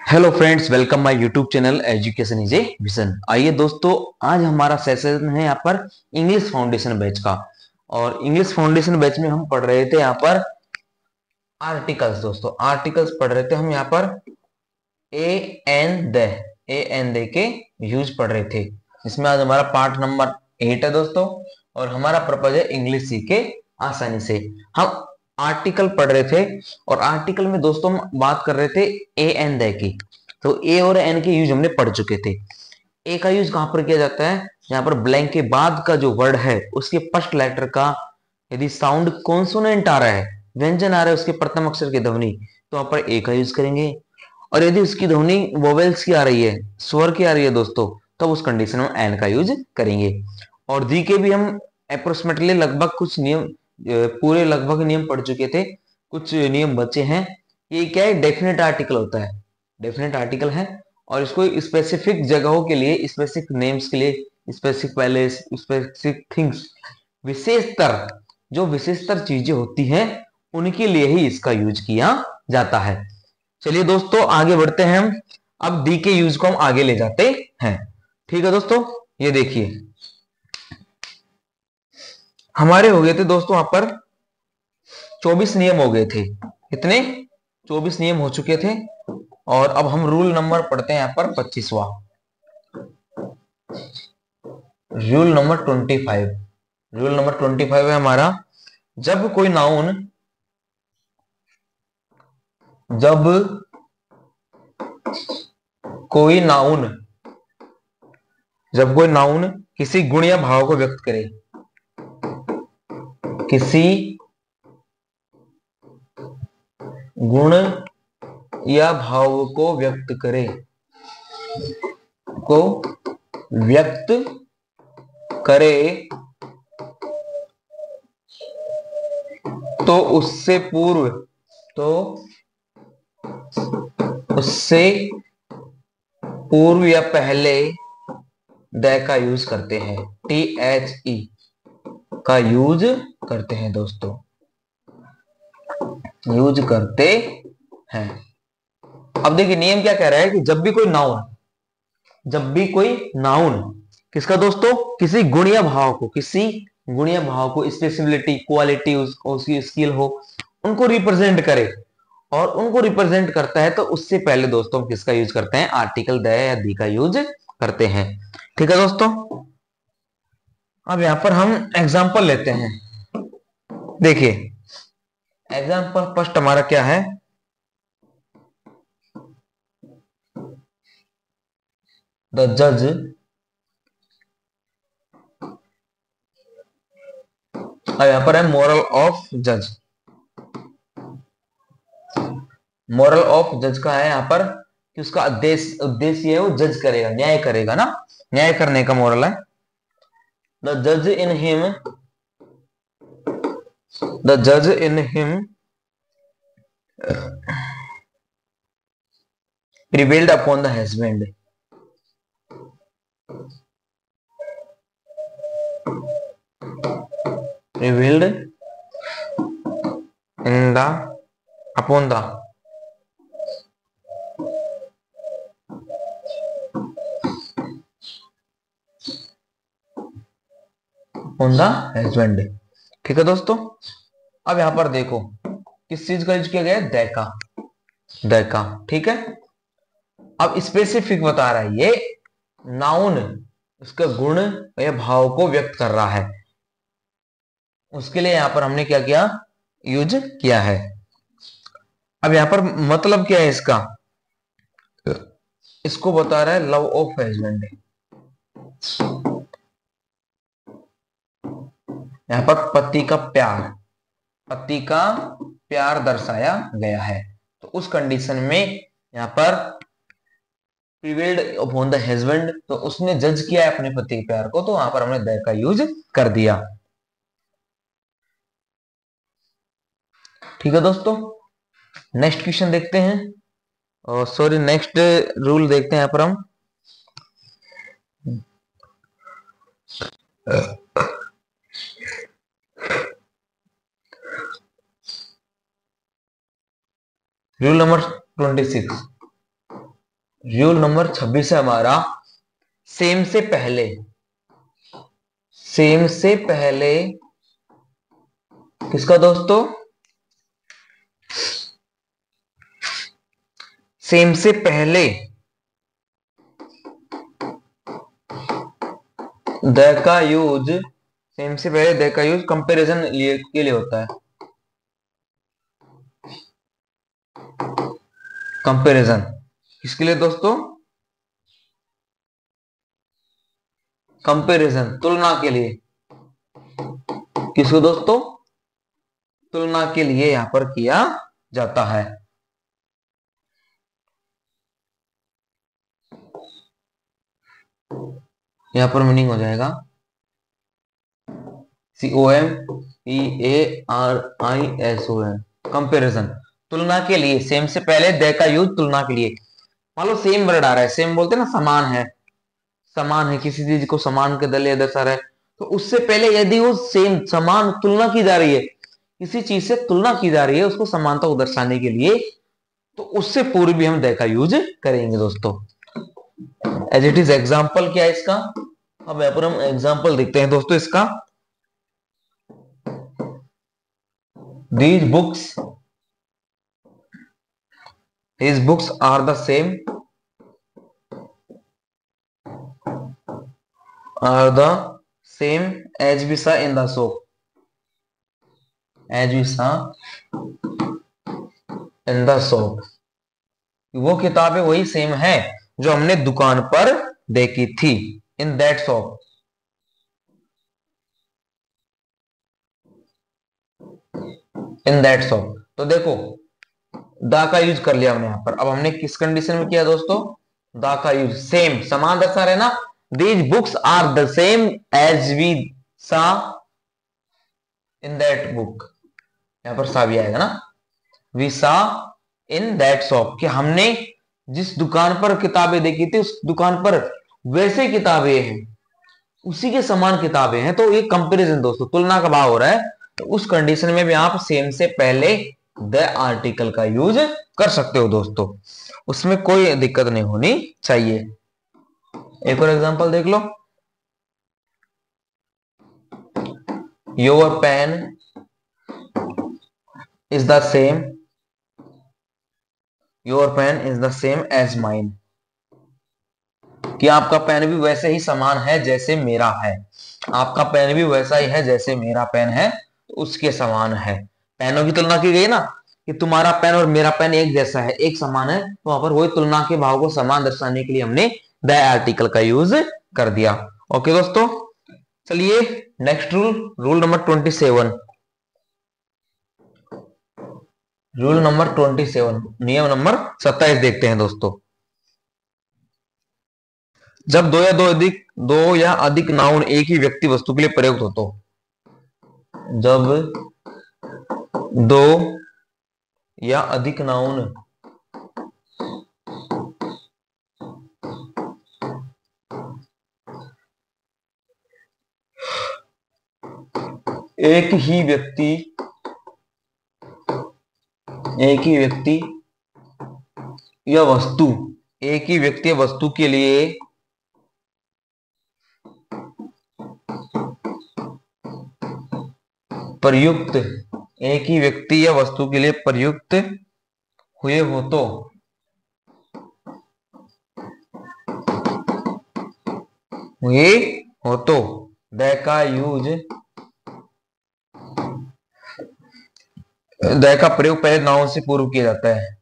Hello friends, welcome my YouTube channel education is a vision. आइए दोस्तों, आज हमारा सेशन है यहाँ पर इंग्लिश फाउंडेशन बैच का। और इंग्लिश फाउंडेशन बैच में हम पढ़ रहे थे यहाँ पर आर्टिकल्स। दोस्तों आर्टिकल्स पढ़ रहे थे हम यहाँ पर ए एन दे के यूज पढ़ रहे थे। इसमें आज हमारा पार्ट नंबर 8 है दोस्तों। और हमारा पर्पज है इंग्लिश सीखे आसानी से। हम आर्टिकल पढ़ रहे थे और आर्टिकल में दोस्तों हम बात कर रहे थे ए एन दे की। तो ए और एन के यूज हमने पढ़ चुके थे। ए का यूज कहां पर किया जाता है? यहाँ पर ब्लैंक के बाद का जो वर्ड है उसके फर्स्ट लेटर का यदि साउंड कॉन्सोनेंट आ रहा है, व्यंजन आ रहा है उसके प्रथम अक्षर की ध्वनि, तो वहां पर ए का यूज करेंगे। और यदि उसकी ध्वनि वोवेल्स की आ रही है, स्वर की आ रही है दोस्तों, तब उस कंडीशन में एन का यूज करेंगे। और दी के भी हम अप्रोक्सीमेटली लगभग कुछ नियम, पूरे लगभग नियम पढ़ चुके थे, कुछ नियम बचे हैं। ये क्या है? डेफिनेट आर्टिकल होता है, डेफिनेट आर्टिकल है। और इसको स्पेसिफिक जगहों के लिए, स्पेसिफिक नेम्स के लिए, स्पेसिफिक पैलेस, स्पेसिफिक थिंग्स, विशेषतर जो विशेषतर चीजें होती हैं उनके लिए ही इसका यूज किया जाता है। चलिए दोस्तों आगे बढ़ते हैं हम। अब डी के यूज को हम आगे ले जाते हैं। ठीक है दोस्तों, ये देखिए हमारे हो गए थे दोस्तों वहां पर 24 नियम हो गए थे। कितने? 24 नियम हो चुके थे। और अब हम रूल नंबर पढ़ते हैं यहाँ पर 25वां, रूल नंबर 25। रूल नंबर 25 है हमारा, जब कोई नाउन, जब कोई नाउन जब कोई नाउन किसी गुण या भाव को व्यक्त करे, किसी गुण या भाव को व्यक्त करे, को व्यक्त करे, तो उससे पूर्व, तो उससे पूर्व या पहले द का यूज करते हैं। THE का यूज करते हैं दोस्तों, यूज करते हैं। अब देखिए नियम क्या कह रहा है कि जब भी कोई नाउन, जब भी कोई नाउन किसका दोस्तों? किसी गुण या भाव को, किसी गुण या भाव को, स्पेसिबिलिटी, क्वालिटी, उसकी स्किल हो, उनको रिप्रेजेंट करे और उनको रिप्रेजेंट करता है, तो उससे पहले दोस्तों हम किसका यूज करते हैं? आर्टिकल द या दी का यूज करते हैं। ठीक है दोस्तों, अब यहां पर हम एग्जाम्पल लेते हैं। देखिए एग्जाम्पल फर्स्ट हमारा क्या है? द जज, अब यहां पर है मोरल ऑफ जज। मोरल ऑफ जज का है यहाँ पर कि उसका उद्देश्य उद्देश्य है वो जज करेगा, न्याय करेगा ना, न्याय करने का मोरल है। द जज इन हिम, द जज in him prevailed upon the husband, prevailed in the upon the upon the husband। ठीक है दोस्तों, अब यहां पर देखो किस चीज का यूज किया गया है? दैका, दैका। ठीक है, अब स्पेसिफिक बता रहा है ये नाउन उसका गुण या भाव को व्यक्त कर रहा है, उसके लिए यहां पर हमने क्या किया? यूज किया है। अब यहां पर मतलब क्या है इसका? इसको बता रहा है लव ऑफ हस्बैंड। यहां पर पति का प्यार, पति का प्यार दर्शाया गया है। तो उस कंडीशन में यहां पर प्रिवेल्ड अपॉन द हस्बैंड, तो उसने जज किया है अपने पति के प्यार को, तो वहां पर हमने द का यूज कर दिया। ठीक है दोस्तों, नेक्स्ट क्वेश्चन देखते हैं, और सॉरी नेक्स्ट रूल देखते हैं यहां पर हम। रूल नंबर 26, रूल नंबर 26 है हमारा, सेम से पहले, सेम से पहले किसका दोस्तों, सेम से पहले द का यूज, सेम से पहले द का यूज कंपैरिजन के लिए होता है। कंपैरिजन किसके लिए दोस्तों, कंपैरिजन तुलना के लिए। किसको दोस्तों, तुलना के लिए यहां पर किया जाता है। यहां पर मीनिंग हो जाएगा COMPARISON, कंपैरिजन, तुलना के लिए। सेम से पहले दे का यूज तुलना के लिए। मान लो सेम वर्ड आ रहा है, सेम बोलते हैं ना, समान है, समान है, किसी चीज को समान के दले दर्शा रहा है, तो उससे पहले यदि वो सेम समान तुलना की जा रही है, किसी चीज से तुलना की जा रही है उसको समानता को दर्शाने के लिए, तो उससे पूर्व भी हम दे का यूज करेंगे दोस्तों। एज इट इज एग्जाम्पल क्या है इसका, अब यहां पर हम एग्जाम्पल देखते हैं दोस्तों इसका। These books are the same, as we saw in the shop, as we saw in the shop। वो किताबें वही सेम है जो हमने दुकान पर देखी थी। In that shop, in that shop, तो देखो दा का यूज कर लिया हमने यहां पर। अब हमने किस कंडीशन में किया दोस्तों, दा का यूज सेम, समान दर्शा रहे ना, these books are the same as we saw in that book, यहां पर सा भी आएगा ना, we saw in that shop, कि हमने जिस दुकान पर किताबें देखी थी उस दुकान पर वैसे किताबें हैं, उसी के समान किताबें हैं। तो ये कंपैरिजन दोस्तों, तुलना का भाव हो रहा है, तो उस कंडीशन में भी आप सेम से पहले द आर्टिकल का यूज कर सकते हो दोस्तों, उसमें कोई दिक्कत नहीं होनी चाहिए। एक और एग्जांपल देख लो, your pen is the same, your pen is the same as mine, कि आपका पेन भी वैसे ही समान है जैसे मेरा है, आपका पेन भी वैसा ही है जैसे मेरा पेन है, तो उसके समान है। पेनों की तुलना की गई ना, कि तुम्हारा पेन और मेरा पेन एक जैसा है, एक समान है, तो वहां पर वही तुलना के भाव को समान दर्शाने के लिए हमने द आर्टिकल का यूज कर दिया। ओके दोस्तों, चलिए next rule, rule number 27, rule number 27, नियम नंबर 27 देखते हैं दोस्तों। जब दो या अधिक नाउन एक ही व्यक्ति वस्तु के लिए प्रयुक्त हो, तो जब दो या अधिक नाउन एक ही व्यक्ति या वस्तु, एक ही व्यक्ति या वस्तु के लिए प्रयुक्त, एक ही व्यक्ति या वस्तु के लिए प्रयुक्त हुए हो, तो द का यूज, द का प्रयोग पहले नाउन से पूर्व किया जाता है,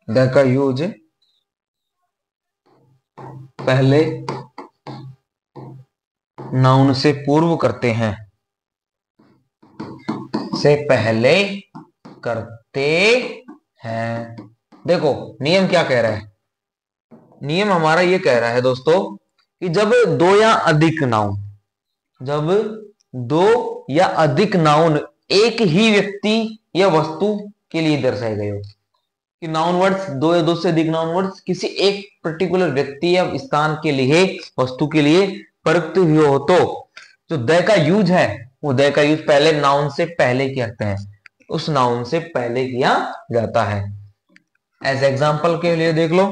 द का यूज पहले नाउन से पूर्व करते हैं, से पहले करते हैं। देखो नियम क्या कह रहा है, नियम हमारा ये कह रहा है दोस्तों कि जब दो या अधिक नाउन, जब दो या अधिक नाउन एक ही व्यक्ति या वस्तु के लिए दर्शाए गए हो, कि नाउन वर्ड्स दो या दो से अधिक नाउन वर्ड्स किसी एक पर्टिकुलर व्यक्ति या स्थान के लिए, वस्तु के लिए प्रयुक्त हुए हो, तो जो द का यूज है वो द का यूज पहले नाउन से पहले करते हैं, उस नाउन से पहले किया जाता है। एज एग्जाम्पल के लिए देख लो,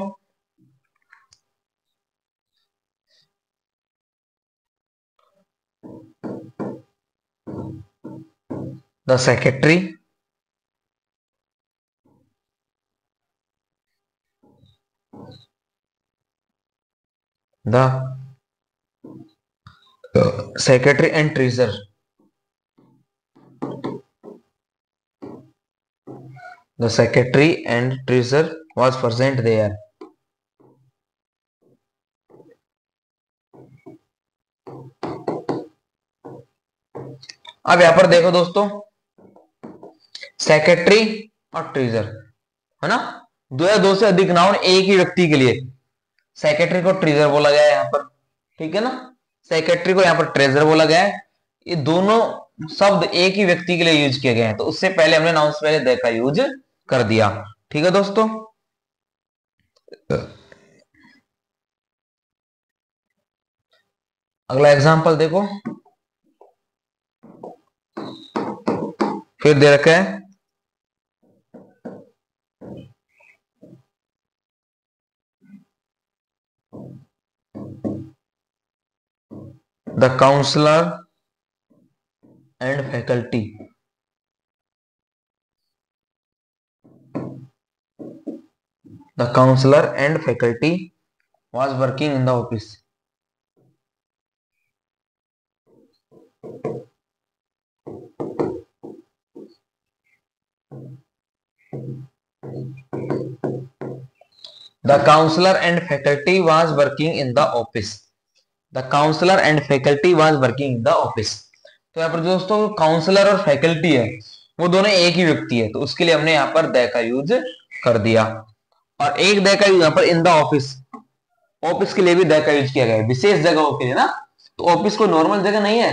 the secretary, the secretary and treasurer, the secretary and treasurer was present there. अब यहां पर देखो दोस्तों, सेक्रेटरी और ट्रेजर है ना, दो या दो से अधिक नाउन एक ही व्यक्ति के लिए सेक्रेटरी को ट्रेजर बोला गया है यहां पर, ठीक है ना, सेक्रेटरी को यहां पर ट्रेजर बोला गया है। ये दोनों शब्द एक ही व्यक्ति के लिए यूज किए गए हैं, तो उससे पहले हमने नाउन से पहले द का यूज कर दिया। ठीक है दोस्तों, अगला एग्जांपल देखो, फिर दे रखा है the counsellor and faculty, the counsellor and faculty was working in the office. The counselor and faculty was working in the office. The counselor and faculty was working in the office. तो यहाँ पर दोस्तों counsellor और faculty है वो दोनों एक ही व्यक्ति है, तो उसके लिए हमने यहाँ पर द का यूज कर दिया। और एक द का यूज यहाँ पर इन द ऑफिस, ऑफिस के लिए भी द का यूज किया गया है, विशेष जगहों के लिए ना। तो ऑफिस कोई नॉर्मल जगह नहीं है,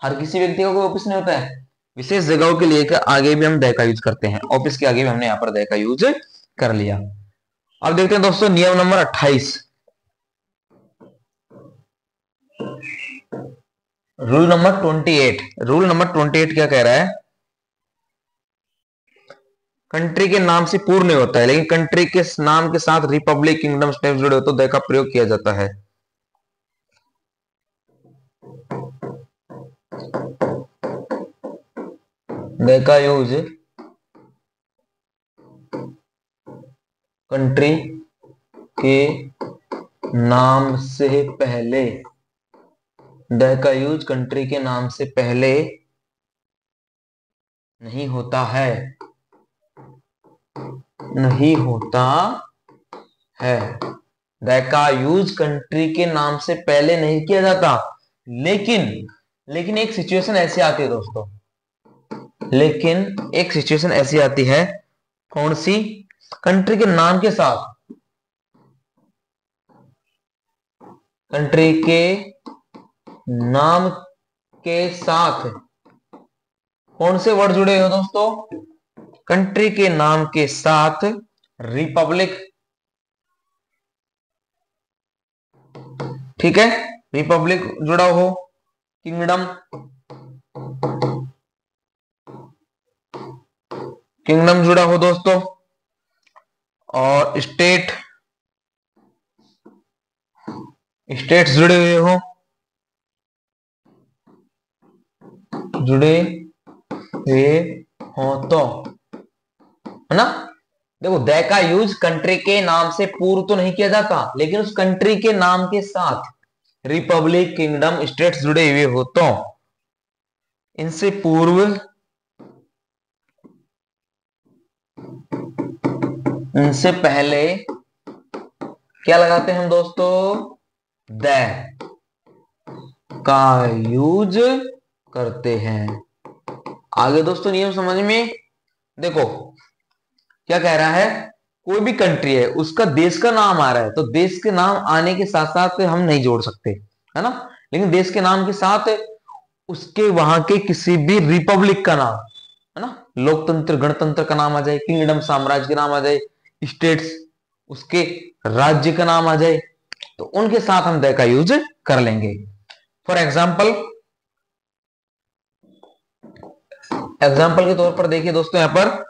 हर किसी व्यक्ति का कोई ऑफिस नहीं होता है, विशेष जगहों के लिए आगे भी हम द का यूज करते हैं। ऑफिस के आगे भी हमने यहाँ पर द का यूज कर लिया। अब देखते हैं दोस्तों नियम number 28, rule number 28। Rule number 28 क्या कह रहा है, कंट्री के नाम से पूर्ण नहीं होता है, लेकिन कंट्री के नाम के साथ रिपब्लिक, किंगडम, स्टेट जुड़े हो तो द का प्रयोग किया जाता है। द का यूज कंट्री के नाम से पहले, द का यूज कंट्री के नाम से पहले नहीं होता है, नहीं होता है। द का यूज कंट्री के नाम से पहले नहीं किया जाता, लेकिन एक सिचुएशन ऐसी आती है दोस्तों, लेकिन एक सिचुएशन ऐसी आती है, कौन सी, कंट्री के नाम के साथ, कंट्री के नाम के साथ कौन से वर्ड जुड़े हो दोस्तों, कंट्री के नाम के साथ रिपब्लिक, ठीक है, रिपब्लिक जुड़ा हो, किंगडम, किंगडम जुड़ा हो दोस्तों, और स्टेट, स्टेट्स जुड़े हुए हो, जुड़े हुए हो तो, है ना। देखो द का यूज कंट्री के नाम से पूर्व तो नहीं किया जाता, लेकिन उस कंट्री के नाम के साथ रिपब्लिक, किंगडम, स्टेट्स जुड़े हुए हो तो इनसे पूर्व, इनसे पहले क्या लगाते हैं हम दोस्तों, द का यूज करते हैं। आगे दोस्तों नियम समझ में, देखो क्या कह रहा है, कोई भी कंट्री है उसका देश का नाम आ रहा है, तो देश के नाम आने के साथ साथ हम नहीं जोड़ सकते, है ना, लेकिन देश के नाम के साथ उसके वहां के किसी भी रिपब्लिक का नाम, है ना, लोकतंत्र, गणतंत्र का नाम आ जाए, किंगडम, साम्राज्य का नाम आ जाए, स्टेट्स, उसके राज्य का नाम आ जाए, तो उनके साथ हम द का यूज कर लेंगे। फॉर एग्जाम्पल, एग्जाम्पल के तौर पर देखिए दोस्तों, यहां पर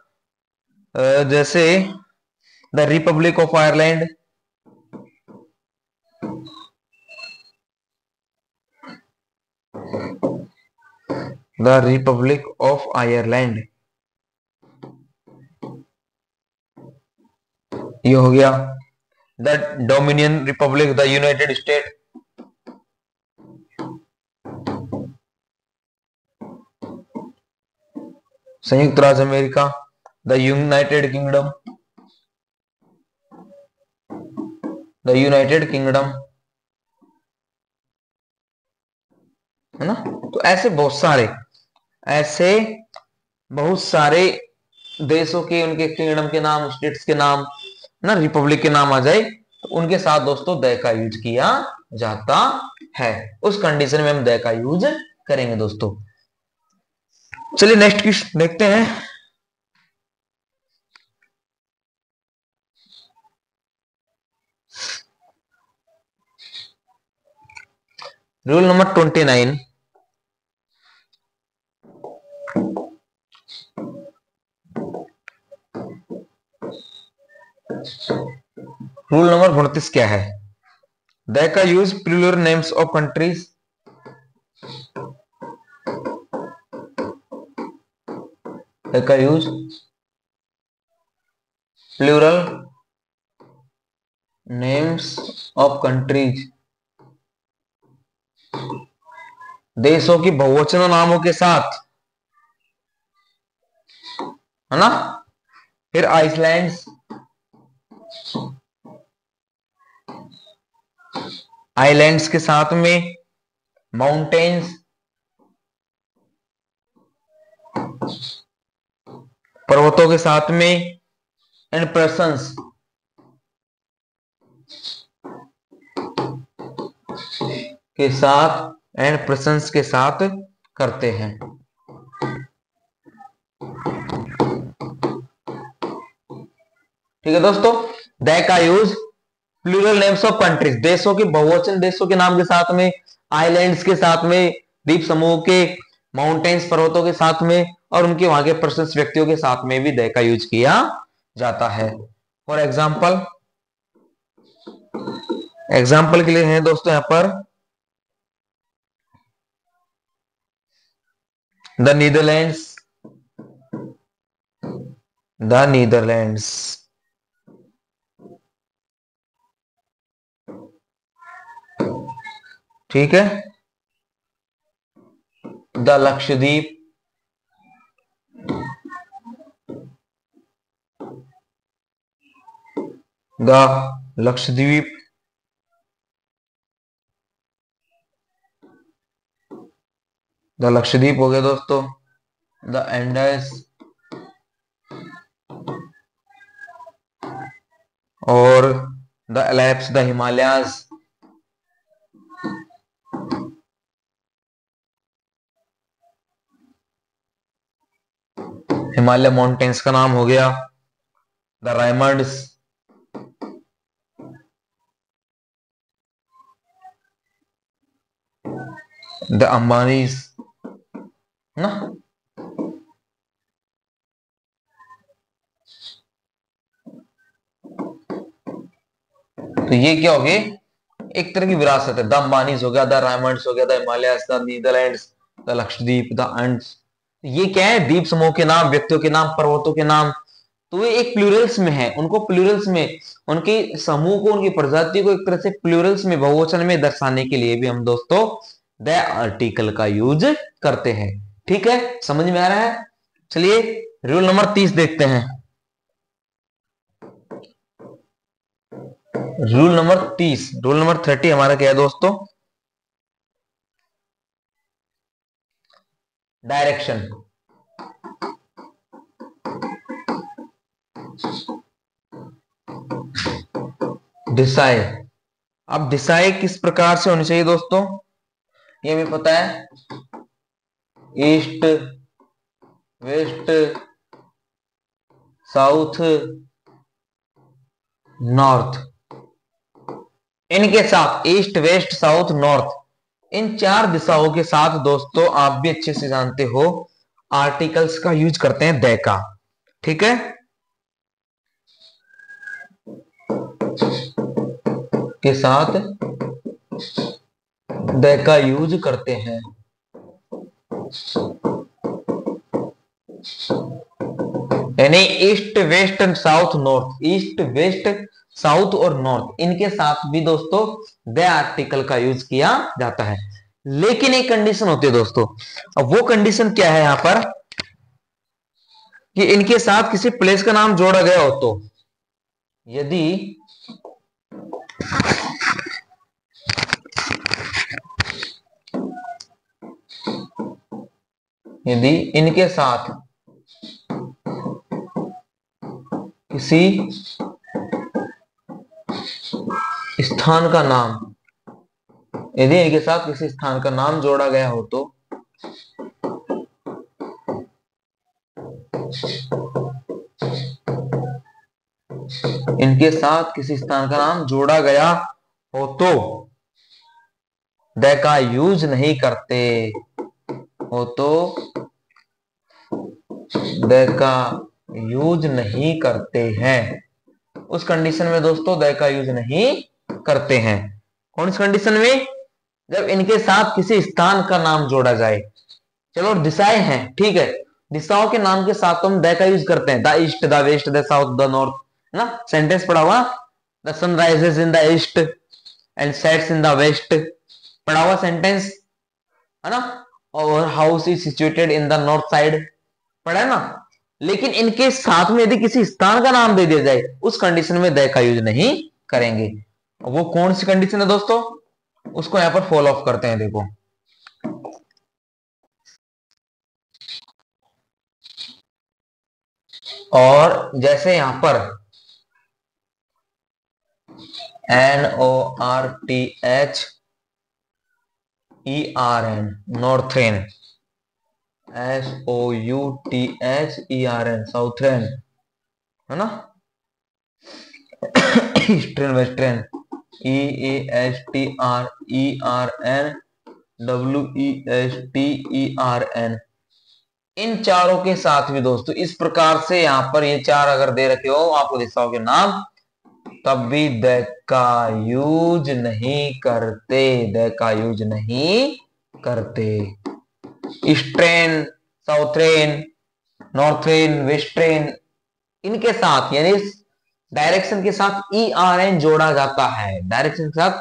जैसे the Republic of Ireland, the Republic of Ireland, ये हो गया। The dominion Republic, the United state, संयुक्त राज्य America, the United kingdom, the United kingdom, है ना। तो ऐसे बहुत सारे देशों के, उनके किंगडम के नाम, स्टेट्स के नाम, ना, रिपब्लिक के नाम आ जाए तो उनके साथ दोस्तों द का यूज किया जाता है। उस कंडीशन में हम द का यूज करेंगे दोस्तों। चलिए नेक्स्ट क्वेश्चन देखते हैं। रूल नंबर 29, रूल नंबर 29 क्या है? द का use plural names of countries, the का use plural names of countries, देशों की बहुवचन नामों के साथ, है ना। फिर आइसलैंड्स, आइलैंड्स के साथ में, माउंटेन्स, पर्वतों के साथ में, एंड पर्सन्स, के साथ, एंड पर्सन्स के साथ करते हैं। ठीक है दोस्तों, द का use plural names of countries, देशों के बहुवचन देशों के नाम के साथ में, आइलैंड्स के साथ में, द्वीप समूह के, माउंटेन्स पर्वतों के साथ में, और उनके वहां के पर्सन्स व्यक्तियों के साथ में भी द का यूज किया जाता है। फॉर एग्जाम्पल, एग्जाम्पल के लिए है दोस्तों यहां पर द नीदरलैंड्स, द नीदरलैंड्स, ठीक है। The Lakshadweep, the Lakshadweep, the Lakshadweep हो गया दोस्तों। द एंडेस, और the Alps, the Himalayas, Himalaya mountains का नाम हो गया। द रायमंड्स, द अंबानीज, ना। तो ये क्या हो गए? एक तरह की विरासत है। द अंबानीज हो गया, द रायमंड्स हो गया, the Himalayas, the Netherlands, the Lakshadweep, the Andes. ये क्या है? द्वीप समूह के नाम, व्यक्तियों के नाम, पर्वतों के नाम। तो ये एक प्लूरल्स में है, उनको प्लूरल्स में, उनके समूह को, उनकी प्रजाति को एक तरह से प्लूरल्स में, बहुवचन में दर्शाने के लिए भी हम दोस्तों द आर्टिकल का यूज करते हैं। ठीक है, समझ में आ रहा है? चलिए रूल नंबर 30 देखते हैं। रूल नंबर 30, रूल नंबर 30 हमारा क्या है दोस्तों? डायरेक्शन। दिशाएं। अब दिशाएं किस प्रकार से होनी चाहिए दोस्तों? ये हमें पता है, ईस्ट, वेस्ट, साउथ, नॉर्थ। इनके साथ, ईस्ट, वेस्ट, साउथ, नॉर्थ, इन 4 दिशाओं के साथ दोस्तों आप भी अच्छे से जानते हो आर्टिकल्स का यूज करते हैं द का। ठीक है, के साथ द का यूज करते हैं। यानी east west and south north, east west south और नॉर्थ, इनके साथ भी दोस्तों द आर्टिकल का यूज किया जाता है। लेकिन एक कंडीशन होती है दोस्तों, अब वो कंडीशन क्या है यहां पर कि इनके साथ किसी प्लेस का नाम जोड़ा गया हो तो, यदि इनके साथ किसी स्थान का नाम, यदि इनके साथ किसी स्थान का नाम जोड़ा गया हो तो इनके साथ किसी स्थान का नाम जोड़ा गया हो तो द का यूज नहीं करते, हो तो द का यूज नहीं करते हैं। उस कंडीशन में दोस्तों द का यूज नहीं करते हैं। कौन सी कंडीशन में? जब इनके साथ किसी स्थान का नाम जोड़ा जाए। चलो दिशाएं हैं, ठीक है, दिशाओं के नाम के साथ तो हम द का यूज करते हैं, the east, the west, the south, the north, है ना। सेंटेंस पढ़ा हुआ, the sun rises in the east and sets in the west, पढ़ा हुआ सेंटेंस, है ना। और house is situated in the north side, पढ़ा है ना। लेकिन इनके साथ में यदि किसी स्थान का नाम दे दिया जाए, उस कंडीशन में द का यूज नहीं करेंगे। वो कौन सी कंडीशन है दोस्तों, उसको यहां पर फॉलो अप करते हैं। देखो, और जैसे यहां पर NORTHERN, नॉर्थेन, SOUTHERN, साउथर्न, है ना। ईस्टर्न, वेस्टर्न, EASTERN, WESTERN, इन चारों के साथ भी दोस्तों इस प्रकार से यहां पर ये चार अगर दे रखे हो आपको दिशाओं के नाम, तब भी द का यूज नहीं करते, द का यूज नहीं करते। ईस्टर्न, साउथर्न, नॉर्थर्न, वेस्टर्न, इनके साथ यानी डायरेक्शन के साथ ERN जोड़ा जाता है, डायरेक्शन के साथ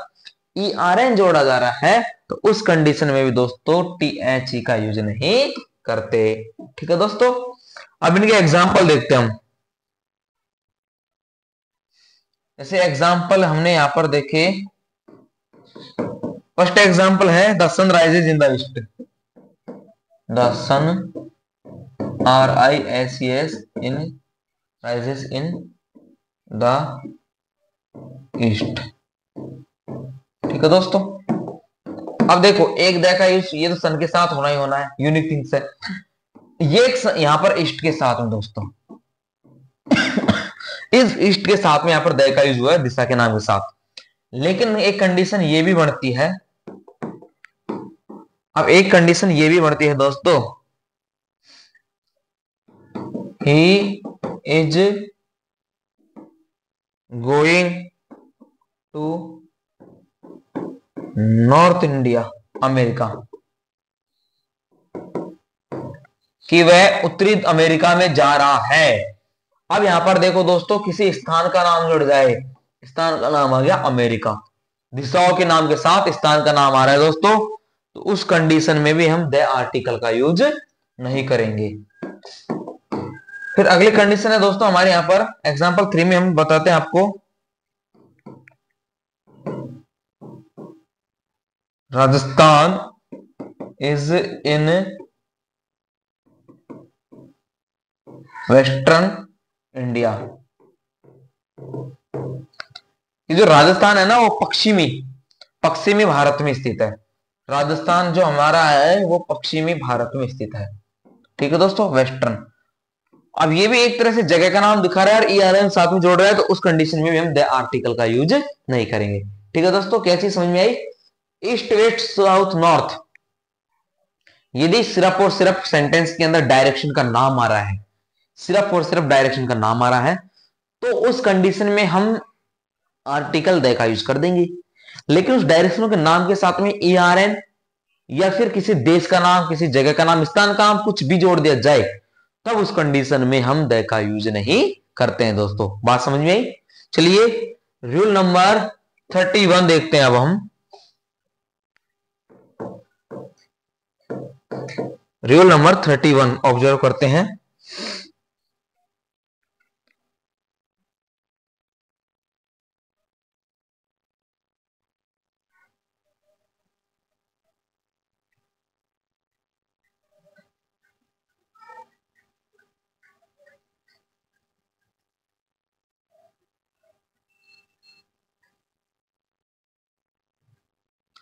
ERN जोड़ा जा रहा है, तो उस कंडीशन में भी दोस्तों THE का यूज नहीं करते। ठीक है दोस्तों, अब इनके एग्जाम्पल देखते हैं हम। जैसे एग्जाम्पल हमने यहां पर देखे, फर्स्ट एग्जाम्पल है the sun rises in the east, the sun RISES in rises in the east. ठीक है दोस्तों, अब देखो एक द का यूज ये तो सन के साथ होना ही होना है, यूनिक थिंग्स है। ये यहां पर ईस्ट के साथ में दोस्तों, इस ईस्ट के साथ में यहां पर द का यूज हुआ है दिशा के नाम के साथ। लेकिन एक कंडीशन ये भी बनती है, अब एक कंडीशन ये भी बनती है दोस्तों, he is going to north India, America, कि वह उत्तरी अमेरिका में जा रहा है। अब यहां पर देखो दोस्तों, किसी स्थान का नाम जुड़ जाए, स्थान का नाम आ गया अमेरिका, दिशाओं के नाम के साथ स्थान का नाम आ रहा है दोस्तों, तो उस कंडीशन में भी हम द आर्टिकल का यूज नहीं करेंगे। फिर अगली कंडीशन है दोस्तों हमारे यहां पर एग्जांपल 3 में हम बताते हैं आपको, Rajasthan is in western India. ये जो राजस्थान है ना वो पश्चिमी भारत में स्थित है। राजस्थान जो हमारा है वो पश्चिमी भारत में स्थित है। ठीक है दोस्तों, वेस्टर्न। अब ये भी एक तरह से जगह का नाम दिखा रहा है और ERN साथ में जोड़ रहा है, तो उस कंडीशन में भी हम द आर्टिकल का यूज नहीं करेंगे। ठीक है दोस्तों, क्या चीज समझ में आई? ईस्ट वेस्ट साउथ नॉर्थ, यदि सिर्फ और सिर्फ सेंटेंस के अंदर डायरेक्शन का नाम आ रहा है, सिर्फ और सिर्फ डायरेक्शन का नाम आ रहा है, तो उस कंडीशन में हम आर्टिकल द का यूज कर देंगे। लेकिन उस डायरेक्शनल के नाम के साथ में ERN या फिर किसी देश का नाम, किसी जगह का नाम, स्थान का नाम कुछ भी जोड़ दिया जाए, तब उस कंडीशन में हम द का यूज नहीं करते हैं दोस्तों। बात समझ में आई? चलिए रूल नंबर 31 देखते हैं अब हम। रूल नंबर 31 ऑब्जर्व करते हैं।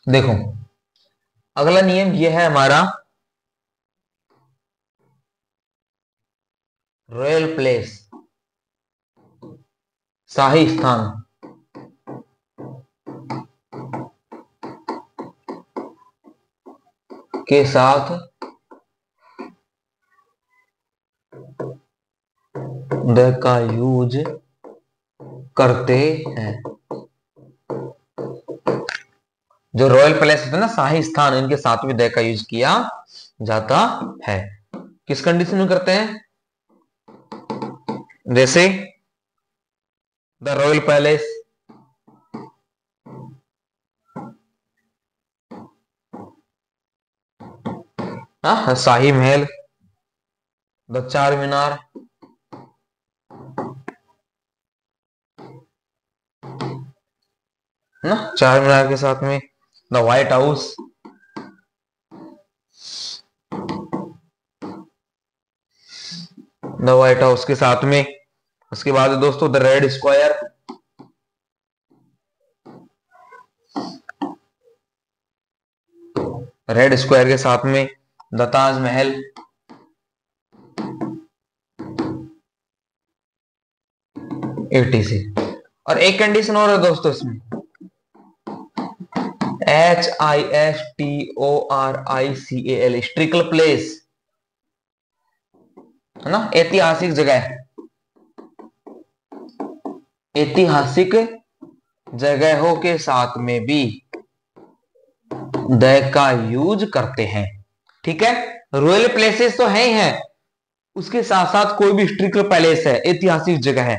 देखो अगला नियम यह है हमारा, रॉयल प्लेस, शाही स्थान के साथ द का यूज करते हैं। जो रॉयल प्लेस होते हैं ना, शाही स्थान, इनके साथ भी द का यूज किया जाता है। किस कंडीशन में करते हैं? जैसे the royal palace, shahi Mahal, the चार मीनार, ना चार मीनार के साथ में the white house, the white house के साथ में। उसके बाद दोस्तों the red square, red square के साथ में द ताजमहल, ATC। और एक कंडीशन और है दोस्तों इसमें, HISTORICAL, हिस्ट्रिकल प्लेस, है ना, ऐतिहासिक जगह, ऐतिहासिक जगहों के साथ में भी द का यूज करते हैं। ठीक है, रॉयल प्लेसेस तो है ही है, उसके साथ साथ कोई भी हिस्ट्रिकल पैलेस है, ऐतिहासिक जगह है,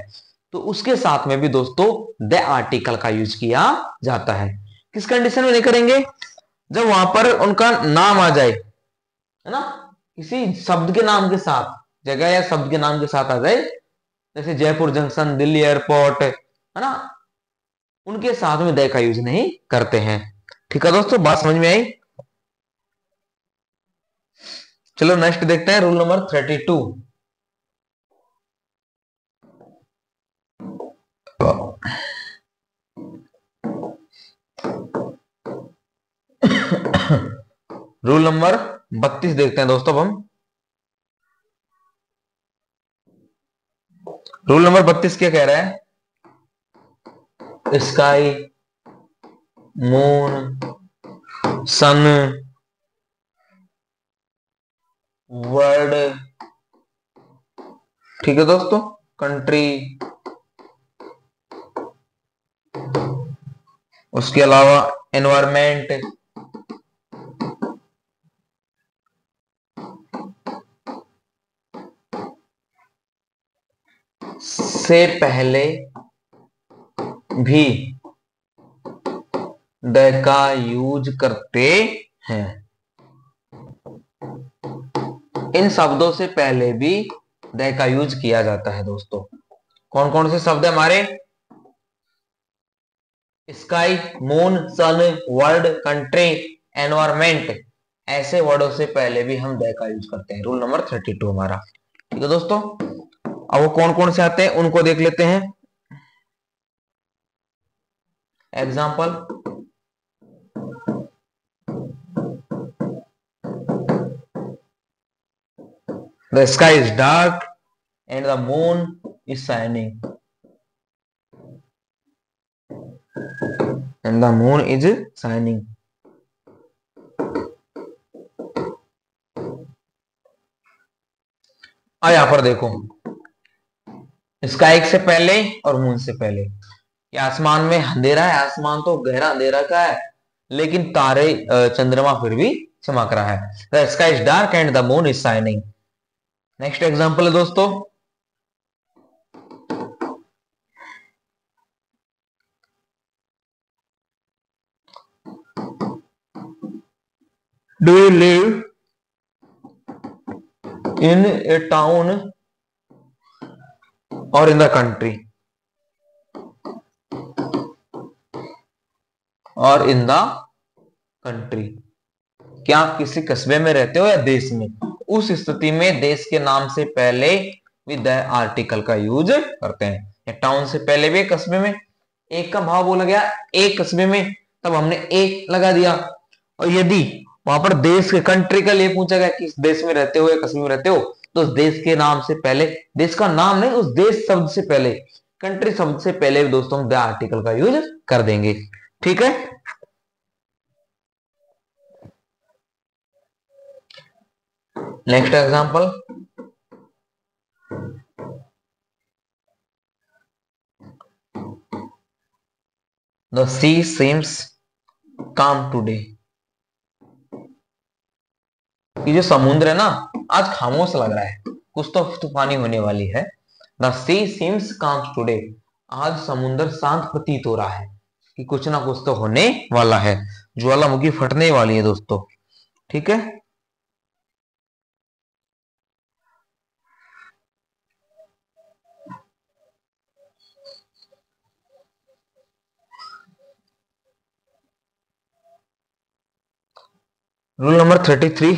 तो उसके साथ में भी दोस्तों द आर्टिकल का यूज किया जाता है। किस कंडीशन में नहीं करेंगे? जब वहां पर उनका नाम आ जाए, है ना, किसी शब्द के नाम के साथ, जगह या शब्द के नाम के साथ आ जाए, जैसे जयपुर जंक्शन, दिल्ली एयरपोर्ट, है ना, उनके साथ में द का यूज नहीं करते हैं। ठीक है दोस्तों, बात समझ में आई? चलो नेक्स्ट देखते हैं रूल नंबर 32। रूल नंबर 32 देखते हैं दोस्तों अब हम। रूल नंबर 32 क्या कह रहा है? स्काई, मून, सन, वर्ल्ड, ठीक है दोस्तों, कंट्री, उसके अलावा एनवायरमेंट, से पहले भी द का यूज करते हैं। इन शब्दों से पहले भी द का यूज किया जाता है दोस्तों। कौन कौन से शब्द है हमारे? स्काई, मून, सन, वर्ल्ड, कंट्री, एनवायरमेंट, ऐसे वर्डों से पहले भी हम द का यूज करते हैं। रूल नंबर 32 हमारा। ठीक है दोस्तों, अब वो कौन कौन से आते हैं उनको देख लेते हैं। Example, the sky is dark and the moon is shining, and the moon is shining. यहां पर देखो, स्काई से पहले और मून से पहले, कि आसमान में अंधेरा है, आसमान तो गहरा अंधेरा का है, लेकिन तारे चंद्रमा फिर भी चमक रहा है। The sky is dark and the moon is shining. Next example है दोस्तों, do you live in A town और इन द कंट्री, और इन द कंट्री, क्या आप किसी कस्बे में रहते हो या देश में? उस स्थिति में देश के नाम से पहले भी द आर्टिकल का यूज करते हैं। टाउन से पहले भी कस्बे में, एक का भाव बोला गया एक कस्बे में, तब हमने एक लगा दिया। और यदि वहां पर देश के कंट्री का लिए पूछा गया कि इस देश में रहते हो या कस्बे में रहते हो, तो उस देश के नाम से पहले, देश का नाम नहीं, उस देश शब्द से पहले, कंट्री शब्द से पहले भी दोस्तों हम द आर्टिकल का यूज कर देंगे। ठीक है, next example, the sea seems calm today. ये जो समुद्र है ना, आज खामोश लग रहा है, कुछ तो तूफानी होने वाली है। The sea seems calm today, आज समुद्र शांत प्रतीत हो रहा है कि कुछ ना कुछ तो होने वाला है, ज्वालामुखी फटने वाली है दोस्तों। ठीक है, रूल नंबर 33,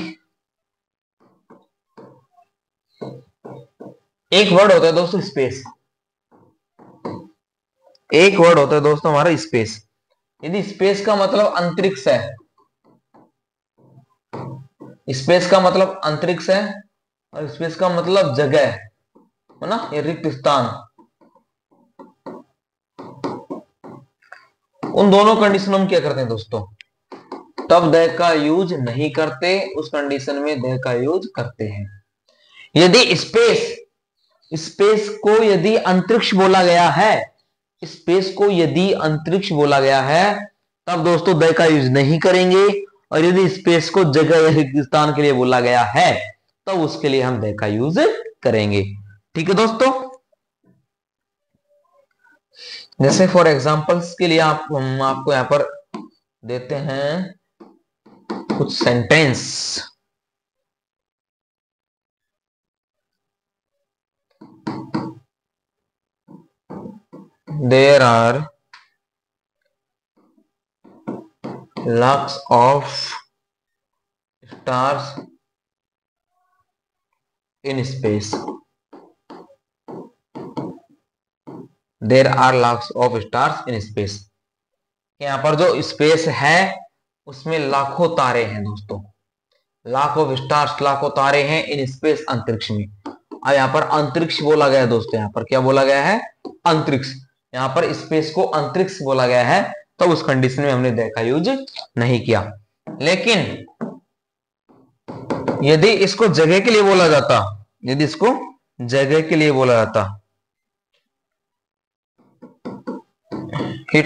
एक वर्ड होता है दोस्तों स्पेस, एक वर्ड होता है दोस्तों हमारा स्पेस। यदि स्पेस का मतलब अंतरिक्ष है, स्पेस का मतलब अंतरिक्ष है, और स्पेस का मतलब जगह है ना, ये रिक्त स्थान, उन दोनों कंडीशन हम क्या करते हैं दोस्तों, तब द का यूज नहीं करते, उस कंडीशन में द का यूज करते हैं। यदि स्पेस, स्पेस को यदि अंतरिक्ष बोला गया है, स्पेस को यदि अंतरिक्ष बोला गया है, तब दोस्तों द का यूज नहीं करेंगे। और यदि स्पेस को जगह या रेगिस्तान के लिए बोला गया है, तब उसके लिए हम द का यूज करेंगे। ठीक है दोस्तों, जैसे फॉर एग्जांपल्स के लिए हम आपको यहां पर देते हैं कुछ sentence. There are lakhs of stars in space. There are lakhs of stars in space. यहाँ पर जो स्पेस है उसमें लाखों तारे हैं दोस्तों, लाख ऑफ स्टार्स, लाखों तारे हैं इन स्पेस, अंतरिक्ष में। और यहाँ पर अंतरिक्ष बोला गया है दोस्तों, यहाँ पर क्या बोला गया है, अंतरिक्ष। यहाँ पर स्पेस को अंतरिक्ष बोला गया है, तो उस कंडीशन में हमने देखा यूज नहीं किया। लेकिन यदि इसको जगह के लिए बोला जाता, यदि इसको जगह के लिए बोला जाता, he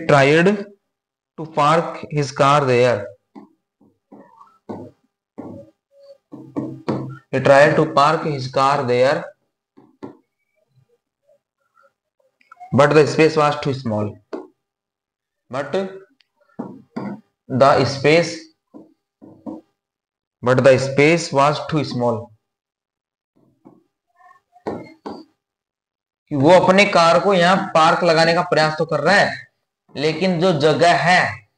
tried to park his car there, he tried to park his car there, but the space was too small, but the space was too small। कि वो अपने कार को यहाँ पार्क लगाने का प्रयास तो कर रहा है, लेकिन जो जगह है,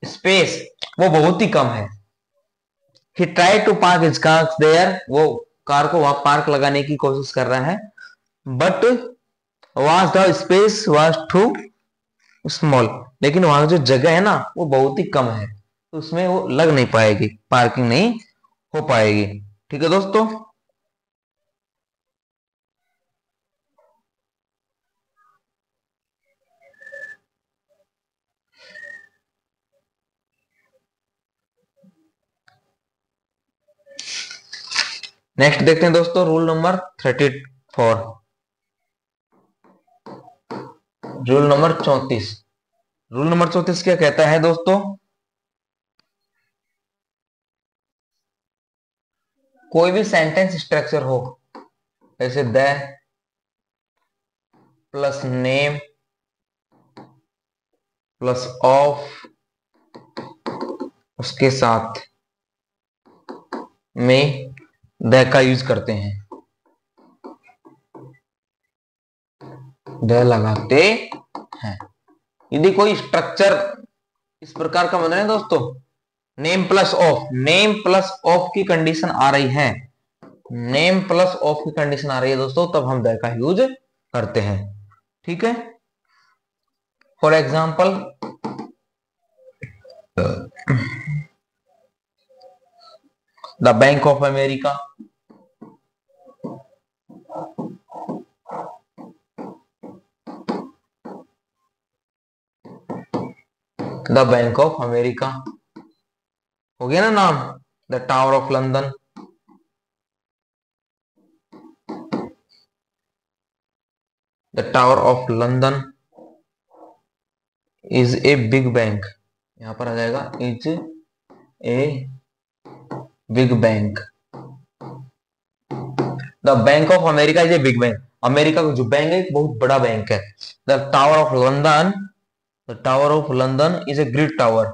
स्पेस, वो बहुत ही कम है। He tried to park his car there, वो कार को वहां पार्क लगाने की कोशिश कर रहा है, but was the space was too small, लेकिन वहां जो जगह है ना वो बहुत ही कम है, तो उसमें वो लग नहीं पाएगी, पार्किंग नहीं हो पाएगी। ठीक है दोस्तों, नेक्स्ट देखते हैं दोस्तों rule number 34। Rule number 34। Rule number 34 क्या कहता है दोस्तों? कोई भी सेंटेंस स्ट्रक्चर हो, जैसे the plus name plus of, उसके साथ में द का यूज करते हैं, द लगाते हैं। यदि कोई स्ट्रक्चर इस प्रकार का बन रहा है दोस्तों, name plus of, name plus of की कंडीशन आ रही है, नेम प्लस ऑफ की कंडीशन आ रही है दोस्तों, तब हम द का यूज करते हैं। ठीक है, for example the bank of America, the bank of America हो गया ना नाम। The tower of London, the tower of London is a big bank, यहां पर आ जाएगा is a big bank. The bank of America is a big bank, America का जो bank है एक बहुत बड़ा बैंक है। The tower of London, the tower of London is a great tower,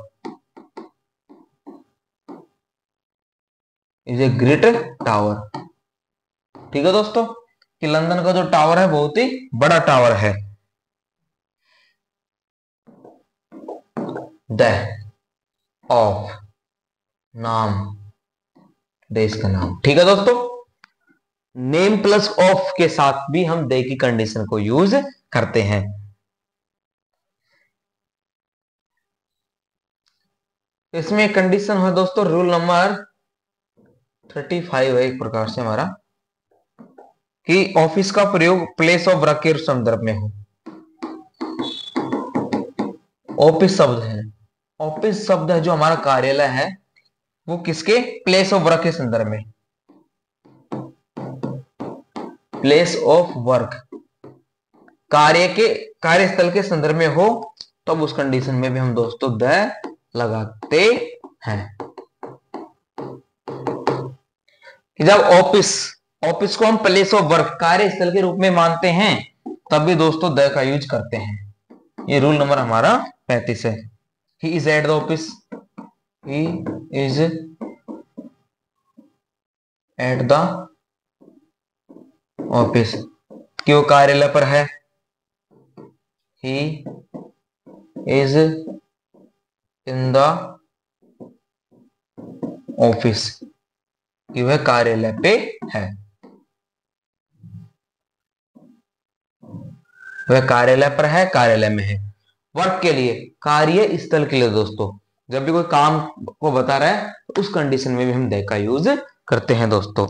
is a great tower. ठीक है दोस्तों, कि लंदन का जो टावर है बहुत ही बड़ा टावर है। द ऑफ, नाम, देश का नाम। ठीक है दोस्तों, नेम प्लस ऑफ के साथ भी हम दे की कंडीशन को यूज करते हैं। इसमें कंडीशन है दोस्तों, रूल नंबर 35 है एक प्रकार से हमारा, कि ऑफिस का प्रयोग प्लेस ऑफ वर्क के संदर्भ में हो। ऑफिस शब्द है, ऑफिस शब्द है जो हमारा कार्यालय है, वो किसके, प्लेस ऑफ वर्क के संदर्भ में, प्लेस ऑफ वर्क, कार्य के, कार्यस्थल के संदर्भ में हो, तब उस कंडीशन में भी हम दोस्तों द लगाते हैं। कि जब ऑफिस, ऑफिस को हम प्लेस ऑफ वर्क, कार्यस्थल के रूप में मानते हैं, तब भी दोस्तों द का यूज करते हैं। ये रूल नंबर हमारा 35 है। He is at the office, he is at the office, कि वो कार्यालय पर है। He is in the office, कि वह कार्यालय पे है, वह कार्यालय पर है, कार्यालय में है। वर्क के लिए, कार्य स्थल के लिए दोस्तों, जब भी कोई काम को बता रहा है तो उस कंडीशन में भी हम द का यूज करते हैं दोस्तों।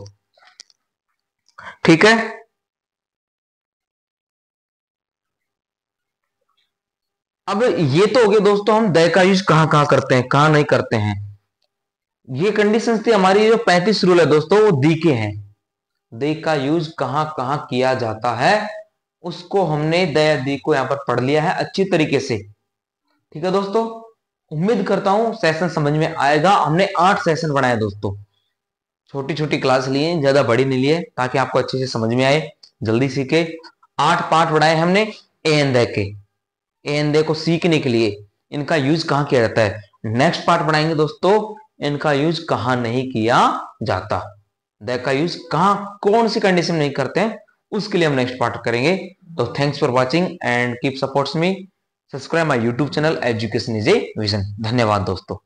ठीक है, अब ये तो हो गया दोस्तों हम द का यूज कहां कहां करते हैं, कहां नहीं करते हैं। ये कंडीशन थी हमारी, जो 35 रूल है दोस्तों वो दी के हैं। द का यूज कहां कहां किया जाता है उसको हमने द दी को यहां पर पढ़ लिया है अच्छी तरीके से। ठीक है दोस्तों, उम्मीद करता हूं सेशन समझ में आएगा। हमने 8 सेशन बनाए दोस्तों, छोटी छोटी क्लास लिए, ज्यादा बड़ी नहीं लिए, ताकि आपको अच्छे से समझ में आए, जल्दी सीखे। 8 पार्ट बनाए हमने ए एंड द के, ए एंड द को सीखने के लिए इनका यूज कहां किया जाता है। नेक्स्ट पार्ट बनाएंगे दोस्तों, इनका यूज कहां नहीं किया जाता, द का यूज कहां, कौन सी कंडीशन नहीं करते हैं, उसके लिए हम नेक्स्ट पार्ट करेंगे। तो thanks for watching and keep supports me, subscribe my YouTube channel education is a vision. धन्यवाद दोस्तों।